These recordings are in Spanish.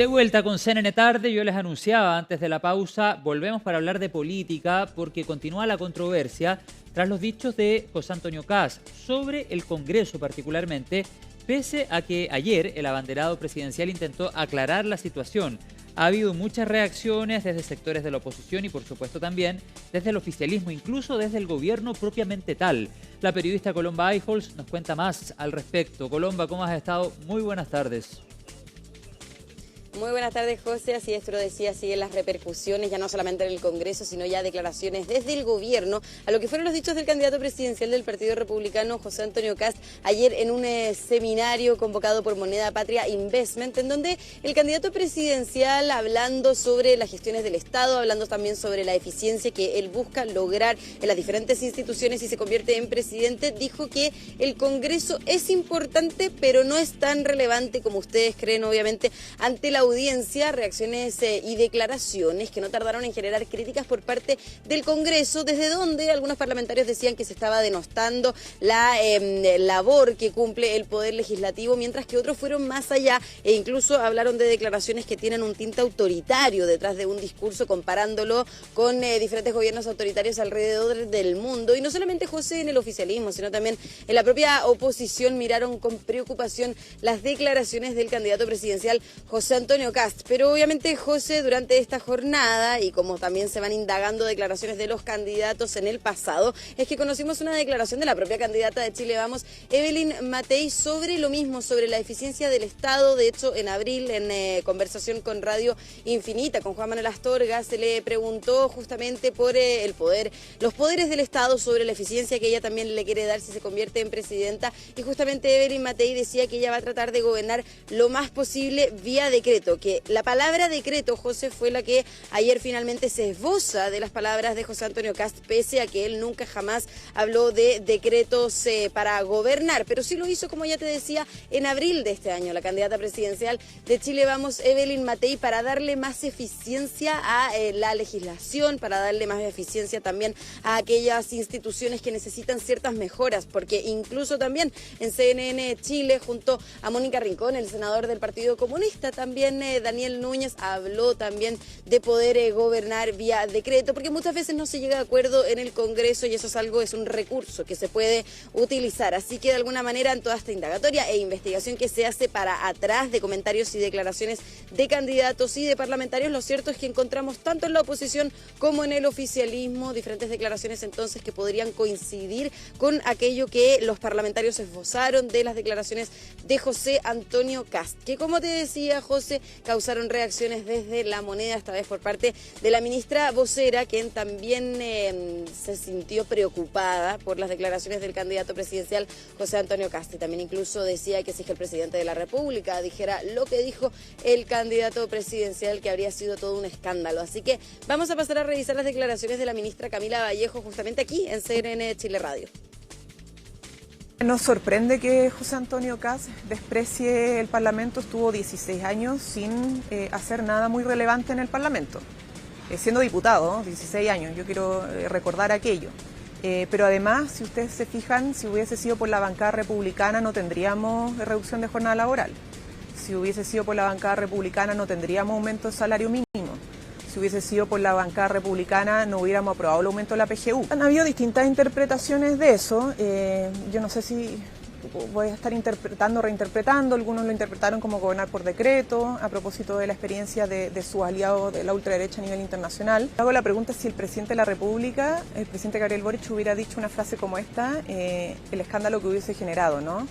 De vuelta con CNN Tarde, yo les anunciaba antes de la pausa, volvemos para hablar de política porque continúa la controversia tras los dichos de José Antonio Kast sobre el Congreso particularmente, pese a que ayer el abanderado presidencial intentó aclarar la situación. Ha habido muchas reacciones desde sectores de la oposición y por supuesto también desde el oficialismo, incluso desde el gobierno propiamente tal. La periodista Colomba Eijols nos cuenta más al respecto. Colomba, ¿cómo has estado? Muy buenas tardes. Muy buenas tardes, José. Así es, tú lo decías, siguen las repercusiones, ya no solamente en el Congreso, sino ya declaraciones desde el gobierno, a lo que fueron los dichos del candidato presidencial del Partido Republicano, José Antonio Kast, ayer en un seminario convocado por Moneda Patria Investment, en donde el candidato presidencial, hablando sobre las gestiones del Estado, hablando también sobre la eficiencia que él busca lograr en las diferentes instituciones y se convierte en presidente, dijo que el Congreso es importante, pero no es tan relevante como ustedes creen, obviamente, ante la audiencia, reacciones y declaraciones que no tardaron en generar críticas por parte del Congreso, desde donde algunos parlamentarios decían que se estaba denostando la labor que cumple el Poder Legislativo, mientras que otros fueron más allá e incluso hablaron de declaraciones que tienen un tinte autoritario detrás de un discurso, comparándolo con diferentes gobiernos autoritarios alrededor del mundo. Y no solamente, José, en el oficialismo, sino también en la propia oposición miraron con preocupación las declaraciones del candidato presidencial José Antonio Kast. Pero obviamente, José, durante esta jornada, y como también se van indagando declaraciones de los candidatos en el pasado, es que conocimos una declaración de la propia candidata de Chile Vamos, Evelyn Matei, sobre lo mismo, sobre la eficiencia del Estado. De hecho, en abril, en conversación con Radio Infinita, con Juan Manuel Astorga, se le preguntó justamente por los poderes del Estado, sobre la eficiencia que ella también le quiere dar si se convierte en presidenta, y justamente Evelyn Matei decía que ella va a tratar de gobernar lo más posible vía decreto, que la palabra decreto, José, fue la que ayer finalmente se esboza de las palabras de José Antonio Kast, pese a que él nunca jamás habló de decretos para gobernar, pero sí lo hizo, como ya te decía, en abril de este año, la candidata presidencial de Chile Vamos, Evelyn Matei, para darle más eficiencia a la legislación, para darle más eficiencia también a aquellas instituciones que necesitan ciertas mejoras, porque incluso también en CNN Chile, junto a Mónica Rincón, el senador del Partido Comunista, también Daniel Núñez habló también de poder gobernar vía decreto, porque muchas veces no se llega a acuerdo en el Congreso y eso es un recurso que se puede utilizar. Así que de alguna manera, en toda esta indagatoria e investigación que se hace para atrás de comentarios y declaraciones de candidatos y de parlamentarios, lo cierto es que encontramos tanto en la oposición como en el oficialismo diferentes declaraciones entonces que podrían coincidir con aquello que los parlamentarios esbozaron de las declaraciones de José Antonio Kast, que, como te decía, José, causaron reacciones desde La Moneda, esta vez por parte de la ministra vocera, quien también se sintió preocupada por las declaraciones del candidato presidencial José Antonio Kast. Y también incluso decía que si es que el presidente de la República dijera lo que dijo el candidato presidencial, que habría sido todo un escándalo. Así que vamos a pasar a revisar las declaraciones de la ministra Camila Vallejo justamente aquí en CNN Chile Radio. Nos sorprende que José Antonio Kast desprecie el Parlamento. Estuvo 16 años sin hacer nada muy relevante en el Parlamento, siendo diputado, ¿no? 16 años, yo quiero recordar aquello. Pero además, si ustedes se fijan, si hubiese sido por la bancada republicana no tendríamos reducción de jornada laboral. Si hubiese sido por la bancada republicana no tendríamos aumento de salario mínimo. Si hubiese sido por la bancada republicana no hubiéramos aprobado el aumento de la PGU. Han habido distintas interpretaciones de eso. Yo no sé si voy a estar reinterpretando. Algunos lo interpretaron como gobernar por decreto, a propósito de la experiencia de sus aliados de la ultraderecha a nivel internacional. Hago la pregunta si el presidente de la República, el presidente Gabriel Boric, hubiera dicho una frase como esta, el escándalo que hubiese generado, ¿no?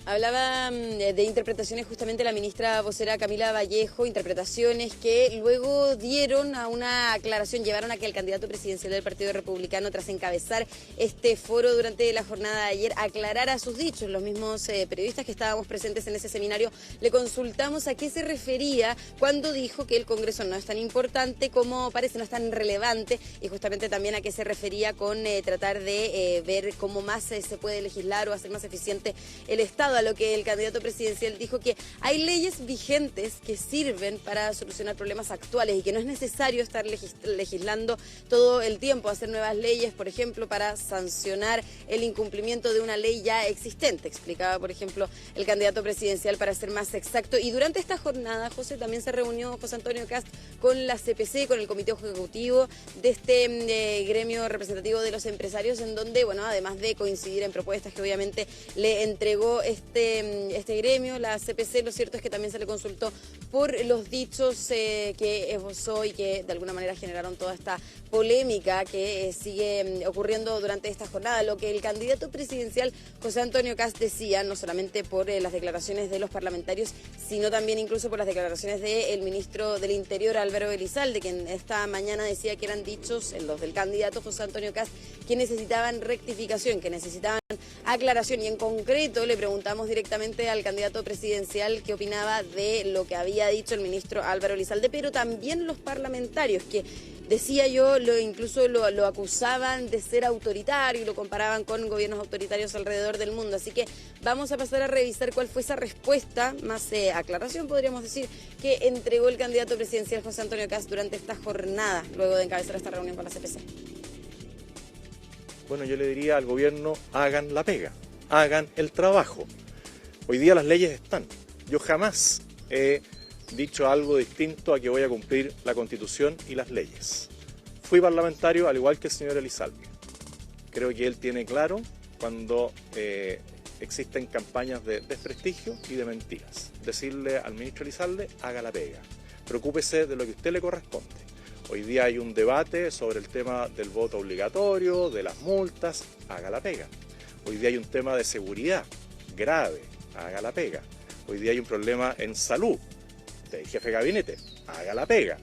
Hablaba de interpretaciones justamente la ministra vocera Camila Vallejo, interpretaciones que luego dieron a una aclaración, llevaron a que el candidato presidencial del Partido Republicano, tras encabezar este foro durante la jornada de ayer, aclarara sus dichos. Los mismos periodistas que estábamos presentes en ese seminario le consultamos a qué se refería cuando dijo que el Congreso no es tan importante como parece, no es tan relevante, y justamente también a qué se refería con tratar de ver cómo más se puede legislar o hacer más eficiente el Estado. jornada, lo que el candidato presidencial dijo que hay leyes vigentes que sirven para solucionar problemas actuales y que no es necesario estar legislando todo el tiempo, hacer nuevas leyes, por ejemplo, para sancionar el incumplimiento de una ley ya existente, explicaba, por ejemplo, el candidato presidencial, para ser más exacto. Y durante esta jornada, José, también se reunió José Antonio Kast con la CPC, con el comité ejecutivo de este gremio representativo de los empresarios, en donde, bueno, además de coincidir en propuestas que obviamente le entregó este gremio, la CPC, lo cierto es que también se le consultó por los dichos que esbozó y que de alguna manera generaron toda esta polémica que sigue ocurriendo durante esta jornada. Lo que el candidato presidencial José Antonio Kast decía, no solamente por las declaraciones de los parlamentarios, sino también incluso por las declaraciones del ministro del Interior, Álvaro Elizalde, quien esta mañana decía que eran dichos los del candidato José Antonio Kast que necesitaban rectificación, que necesitaban aclaración. Y en concreto le preguntamos directamente al candidato presidencial qué opinaba de lo que había dicho el ministro Álvaro Elizalde, pero también los parlamentarios, que decía yo, incluso lo acusaban de ser autoritario y lo comparaban con gobiernos autoritarios alrededor del mundo. Así que vamos a pasar a revisar cuál fue esa respuesta, más aclaración podríamos decir, que entregó el candidato presidencial José Antonio Kast durante esta jornada, luego de encabezar esta reunión con la CPC. Bueno, yo le diría al gobierno, hagan la pega, hagan el trabajo. Hoy día las leyes están. Yo jamás he dicho algo distinto a que voy a cumplir la Constitución y las leyes. Fui parlamentario al igual que el señor Elizalde. Creo que él tiene claro cuando existen campañas de desprestigio y de mentiras. Decirle al ministro Elizalde, haga la pega, preocúpese de lo que a usted le corresponde. Hoy día hay un debate sobre el tema del voto obligatorio, de las multas, haga la pega. Hoy día hay un tema de seguridad grave, haga la pega. Hoy día hay un problema en salud, del jefe de gabinete, haga la pega.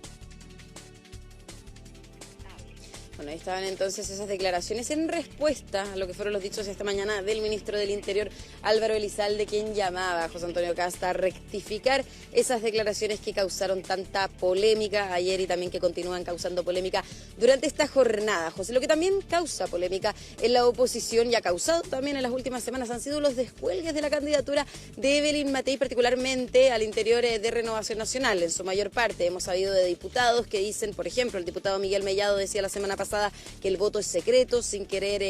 Bueno, ahí estaban entonces esas declaraciones en respuesta a lo que fueron los dichos esta mañana del ministro del Interior, Álvaro Elizalde, quien llamaba a José Antonio Kast a rectificar esas declaraciones que causaron tanta polémica ayer y también que continúan causando polémica durante esta jornada. José, lo que también causa polémica en la oposición y ha causado también en las últimas semanas han sido los descuelgues de la candidatura de Evelyn Matei, particularmente al interior de Renovación Nacional. En su mayor parte hemos sabido de diputados que dicen, por ejemplo, el diputado Miguel Mellado decía la semana pasada que el voto es secreto, sin querer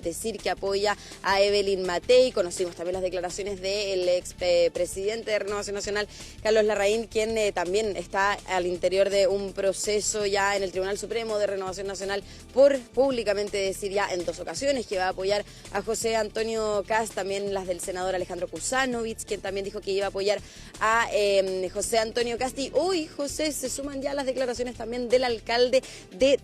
decir que apoya a Evelyn Matei. Conocimos también las declaraciones del ex presidente de Renovación Nacional, Carlos Larraín, quien también está al interior de un proceso ya en el Tribunal Supremo de Renovación Nacional por públicamente decir ya en 2 ocasiones que va a apoyar a José Antonio Kast. También las del senador Alejandro Kusanovich, quien también dijo que iba a apoyar a José Antonio Kast. Y hoy, José, se suman ya las declaraciones también del alcalde de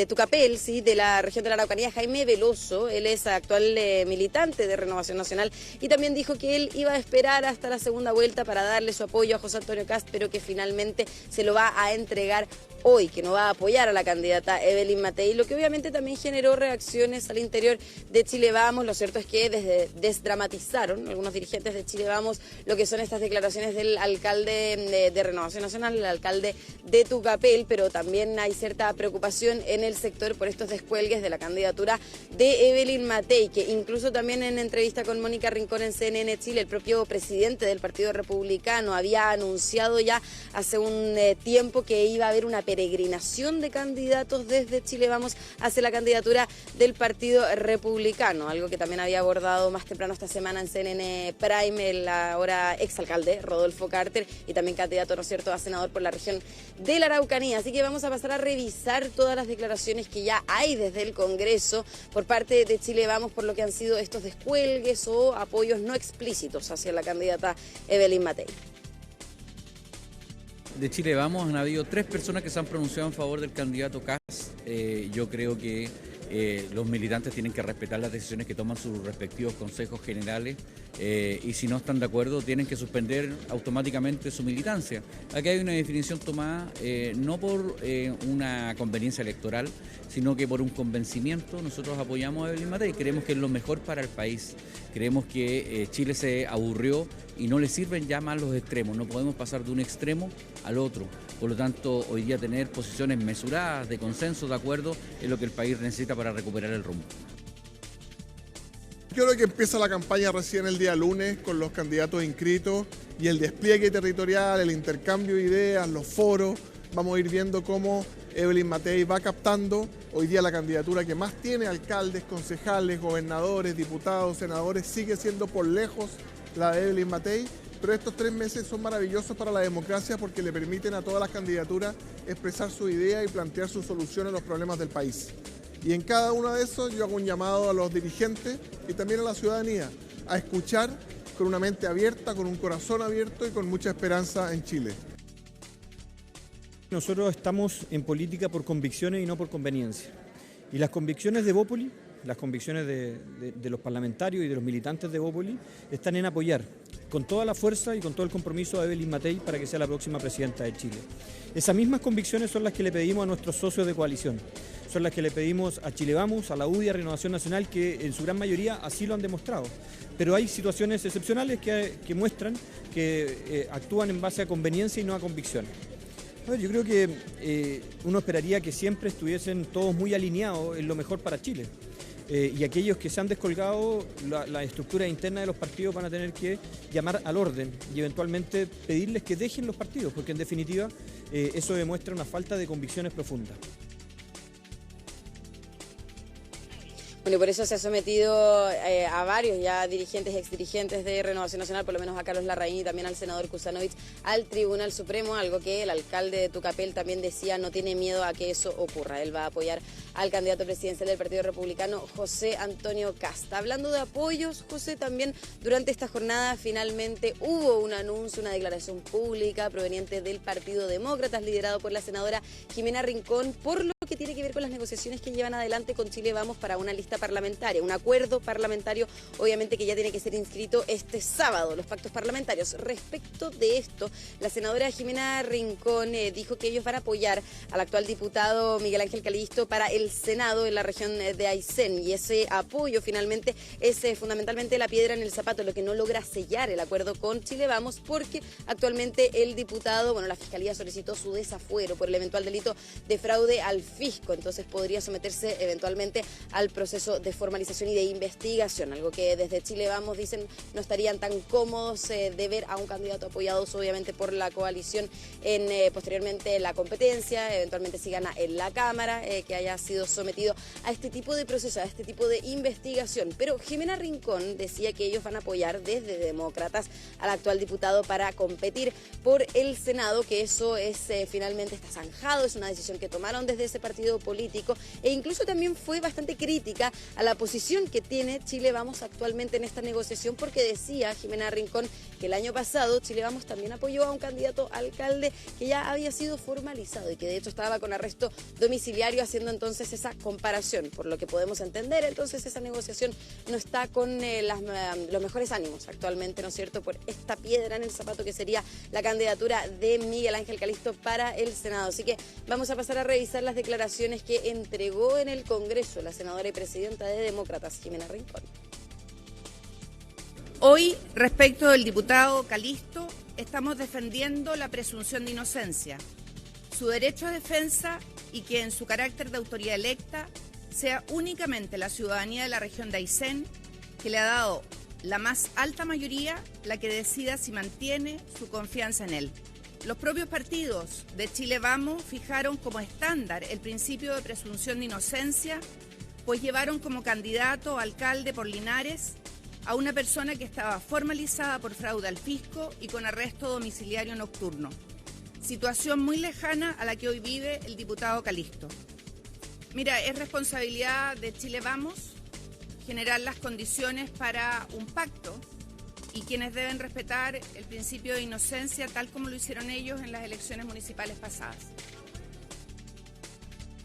Tucapel, ¿sí?, de la región de la Araucanía, Jaime Veloso. Él es actual militante de Renovación Nacional y también dijo que él iba a esperar hasta la segunda vuelta para darle su apoyo a José Antonio Kast, pero que finalmente se lo va a entregar hoy, que no va a apoyar a la candidata Evelyn Matei, lo que obviamente también generó reacciones al interior de Chile Vamos. Lo cierto es que desdramatizaron algunos dirigentes de Chile Vamos lo que son estas declaraciones del alcalde de Renovación Nacional, el alcalde de Tucapel, pero también hay cierta preocupación en el sector por estos descuelgues de la candidatura de Evelyn Matei, que incluso también en entrevista con Mónica Rincón en CNN Chile, el propio presidente del Partido Republicano había anunciado ya hace un tiempo que iba a haber una peregrinación de candidatos desde Chile Vamos hacia la candidatura del Partido Republicano, algo que también había abordado más temprano esta semana en CNN Prime el ahora exalcalde Rodolfo Carter y también candidato, ¿no es cierto?, a senador por la región de la Araucanía. Así que vamos a pasar a revisar todas las declaraciones que ya hay desde el Congreso por parte de Chile Vamos por lo que han sido estos descuelgues o apoyos no explícitos hacia la candidata Evelyn Matei. De Chile Vamos han habido 3 personas que se han pronunciado en favor del candidato Kast. Yo creo que los militantes tienen que respetar las decisiones que toman sus respectivos consejos generales y si no están de acuerdo tienen que suspender automáticamente su militancia. Aquí hay una definición tomada no por una conveniencia electoral, sino que por un convencimiento. Nosotros apoyamos a Evelyn Matei, creemos que es lo mejor para el país, creemos que Chile se aburrió y no le sirven ya más los extremos, no podemos pasar de un extremo al otro. Por lo tanto, hoy día tener posiciones mesuradas, de consenso, de acuerdo, es lo que el país necesita para recuperar el rumbo. Yo creo que empieza la campaña recién el día lunes con los candidatos inscritos y el despliegue territorial, el intercambio de ideas, los foros. Vamos a ir viendo cómo Evelyn Matei va captando hoy día la candidatura que más tiene alcaldes, concejales, gobernadores, diputados, senadores. Sigue siendo por lejos la de Evelyn Matei, pero estos 3 meses son maravillosos para la democracia porque le permiten a todas las candidaturas expresar su idea y plantear sus soluciones a los problemas del país. Y en cada uno de esos yo hago un llamado a los dirigentes y también a la ciudadanía a escuchar con una mente abierta, con un corazón abierto y con mucha esperanza en Chile. Nosotros estamos en política por convicciones y no por conveniencia. Y las convicciones de Bópoli, las convicciones de los parlamentarios y de los militantes de Bópoli están en apoyar con toda la fuerza y con todo el compromiso a Evelyn Matei para que sea la próxima presidenta de Chile. Esas mismas convicciones son las que le pedimos a nuestros socios de coalición. Son las que le pedimos a Chile Vamos, a la UDI, a Renovación Nacional, que en su gran mayoría así lo han demostrado. Pero hay situaciones excepcionales que muestran que actúan en base a conveniencia y no a convicción. Yo creo que uno esperaría que siempre estuviesen todos muy alineados en lo mejor para Chile. Y aquellos que se han descolgado, la estructura interna de los partidos van a tener que llamar al orden y eventualmente pedirles que dejen los partidos, porque en definitiva eso demuestra una falta de convicciones profundas. Bueno, y por eso se ha sometido a varios ya dirigentes, exdirigentes de Renovación Nacional, por lo menos a Carlos Larraín y también al senador Kuzanovich, al Tribunal Supremo, algo que el alcalde de Tucapel también decía no tiene miedo a que eso ocurra. Él va a apoyar al candidato presidencial del Partido Republicano, José Antonio Kast. Hablando de apoyos, José, también durante esta jornada finalmente hubo un anuncio, una declaración pública proveniente del Partido Demócratas, liderado por la senadora Jimena Rincón, por lo que tiene que ver con las negociaciones que llevan adelante con Chile Vamos para una lista parlamentaria, un acuerdo parlamentario, obviamente que ya tiene que ser inscrito este sábado, los pactos parlamentarios. Respecto de esto, la senadora Jimena Rincón dijo que ellos van a apoyar al actual diputado Miguel Ángel Calisto para el Senado en la región de Aysén, y ese apoyo finalmente es fundamentalmente la piedra en el zapato, lo que no logra sellar el acuerdo con Chile Vamos, porque actualmente el diputado, bueno, la Fiscalía solicitó su desafuero por el eventual delito de fraude al fisco, entonces podría someterse eventualmente al proceso de formalización y de investigación, algo que desde Chile Vamos dicen no estarían tan cómodos de ver a un candidato apoyados obviamente por la coalición en posteriormente la competencia, eventualmente si gana en la Cámara, que haya sido sometido a este tipo de proceso, a este tipo de investigación. Pero Jimena Rincón decía que ellos van a apoyar desde Demócratas al actual diputado para competir por el Senado, que eso es finalmente está zanjado, es una decisión que tomaron desde ese partido político, e incluso también fue bastante crítica a la posición que tiene Chile Vamos actualmente en esta negociación, porque decía Jimena Rincón que el año pasado Chile Vamos también apoyó a un candidato a alcalde que ya había sido formalizado y que de hecho estaba con arresto domiciliario, haciendo entonces esa comparación. Por lo que podemos entender, entonces esa negociación no está con los mejores ánimos actualmente, ¿no es cierto?, por esta piedra en el zapato que sería la candidatura de Miguel Ángel Calisto para el Senado. Así que vamos a pasar a revisar las declaraciones que entregó en el Congreso la senadora y presidenta de Demócratas, Jimena Rincón. Hoy, respecto del diputado Calisto, estamos defendiendo la presunción de inocencia, su derecho a defensa, y que en su carácter de autoridad electa sea únicamente la ciudadanía de la región de Aysén, que le ha dado la más alta mayoría, la que decida si mantiene su confianza en él. Los propios partidos de Chile Vamos fijaron como estándar el principio de presunción de inocencia, pues llevaron como candidato a alcalde por Linares a una persona que estaba formalizada por fraude al fisco y con arresto domiciliario nocturno. Situación muy lejana a la que hoy vive el diputado Calisto. Mira, es responsabilidad de Chile Vamos generar las condiciones para un pacto, y quienes deben respetar el principio de inocencia tal como lo hicieron ellos en las elecciones municipales pasadas.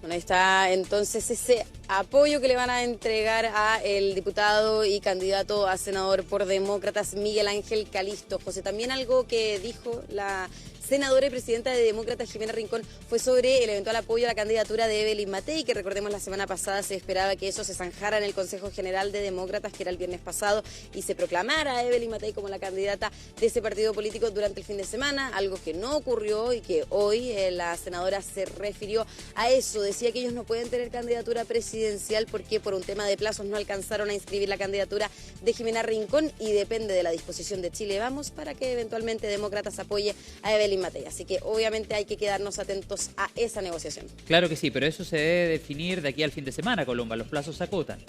Bueno, ahí está entonces ese apoyo que le van a entregar a el diputado y candidato a senador por Demócratas, Miguel Ángel Calisto. José, también algo que dijo la senadora y presidenta de Demócratas, Jimena Rincón, fue sobre el eventual apoyo a la candidatura de Evelyn Matei, que recordemos la semana pasada se esperaba que eso se zanjara en el Consejo General de Demócratas, que era el viernes pasado, y se proclamara a Evelyn Matei como la candidata de ese partido político durante el fin de semana, algo que no ocurrió y que hoy la senadora se refirió a eso. Decía que ellos no pueden tener candidatura presidencial presidencial porque por un tema de plazos no alcanzaron a inscribir la candidatura de Jimena Rincón y depende de la disposición de Chile Vamos para que eventualmente Demócratas apoye a Evelyn Matei. Así que obviamente hay que quedarnos atentos a esa negociación. Claro que sí, pero eso se debe definir de aquí al fin de semana, Colomba. Los plazos se acotan.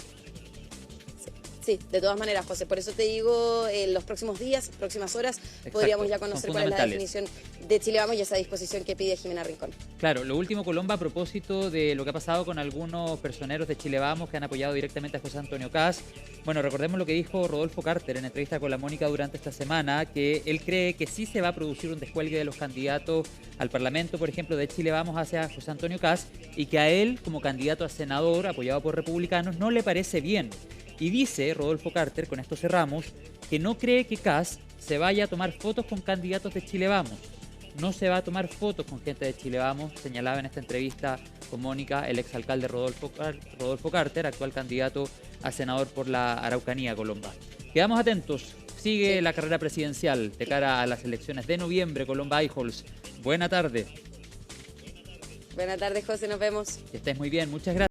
Sí, de todas maneras, José, por eso te digo, en los próximos días, próximas horas, Exacto, podríamos ya conocer cuál es la fundamentales. definición de Chile Vamos y esa disposición que pide Jimena Rincón. Claro, lo último, Colomba, a propósito de lo que ha pasado con algunos personeros de Chile Vamos que han apoyado directamente a José Antonio Kast. Bueno, recordemos lo que dijo Rodolfo Carter en entrevista con la Mónica durante esta semana, que él cree que sí se va a producir un descuelgue de los candidatos al Parlamento, por ejemplo, de Chile Vamos hacia José Antonio Kast, y que a él, como candidato a senador, apoyado por republicanos, no le parece bien. Y dice Rodolfo Carter, con esto cerramos, que no cree que Kast se vaya a tomar fotos con candidatos de Chile Vamos. No se va a tomar fotos con gente de Chile Vamos, señalaba en esta entrevista con Mónica el exalcalde Rodolfo Carter, actual candidato a senador por la Araucanía, Colomba. Quedamos atentos, sigue la carrera presidencial de cara a las elecciones de noviembre, Colomba Eijols. Buena tarde. Buenas tardes, José, nos vemos. Que estés muy bien, muchas gracias.